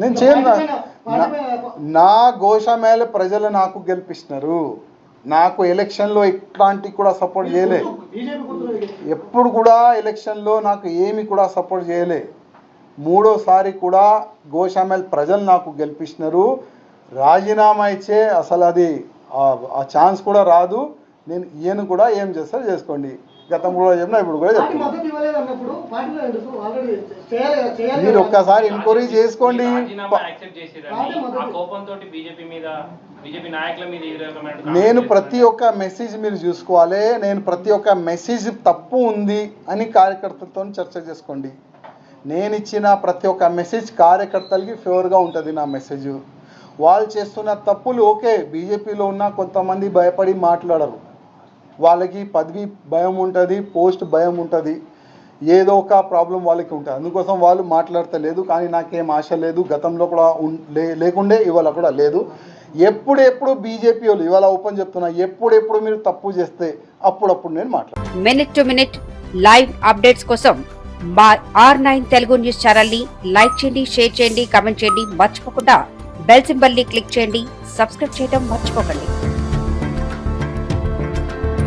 నేను చేయను. నా గోషామేళ ప్రజలు నాకు గెలిపిస్తున్నారు. నాకు ఎలక్షన్లో ఇట్లాంటి కూడా సపోర్ట్ చేయలే. ఎప్పుడు కూడా ఎలక్షన్లో నాకు ఏమి కూడా సపోర్ట్ చేయలే. మూడోసారి కూడా గోషామేళ ప్రజలు నాకు గెలిపిస్తున్నారు. రాజీనామా ఇచ్చే అసలు అది ఆ ఛాన్స్ కూడా రాదు. నేను ఈయన కూడా ఏం చేస్తారో చేసుకోండి. గతంలో కూడా చెప్పినా ఇప్పుడు కూడా చెప్తున్నా. మీరు ఒక్కసారి ఎంక్వైరీ చేసుకోండి. నేను ప్రతి ఒక్క మెసేజ్ మీరు చూసుకోవాలి. నేను ప్రతి ఒక్క మెసేజ్ తప్పు ఉంది అని కార్యకర్తలతో చర్చ చేసుకోండి. నేను ఇచ్చిన ప్రతి ఒక్క మెసేజ్ కార్యకర్తలకి ఫేవర్గా ఉంటుంది. నా మెసేజ్ వాళ్ళు చేస్తున్న తప్పులు ఓకే, బీజేపీలో ఉన్న కొంతమంది భయపడి మాట్లాడరు. వాళ్ళకి పదవి భయం ఉంటుంది, పోస్ట్ భయం ఉంటుంది, ఏదో ఒక ప్రాబ్లం వాళ్ళకి ఉంటుంది. అందుకోసం వాళ్ళు మాట్లాడతలేదు. కానీ నాకేం ఆశ లేదు. గతంలో కూడా లేకుండే, ఇవాళ కూడా లేదు. ఎప్పుడెప్పుడు బీజేపీ వాళ్ళు ఇవాళ ఓపెన్ చెప్తున్నా, ఎప్పుడెప్పుడు మీరు తప్పు చేస్తే అప్పుడప్పుడు నేను మాట్లాడతాను. Minute to minute live updates కోసం మా R9 తెలుగు న్యూస్ ఛానల్ ని లైక్ చేయండి, షేర్ చేయండి, కామెంట్ చేయండి. మర్చిపోకుండా బెల్ సింబల్ ని క్లిక్ చేయండి. సబ్స్క్రైబ్ చేయడం మర్చిపోకండి.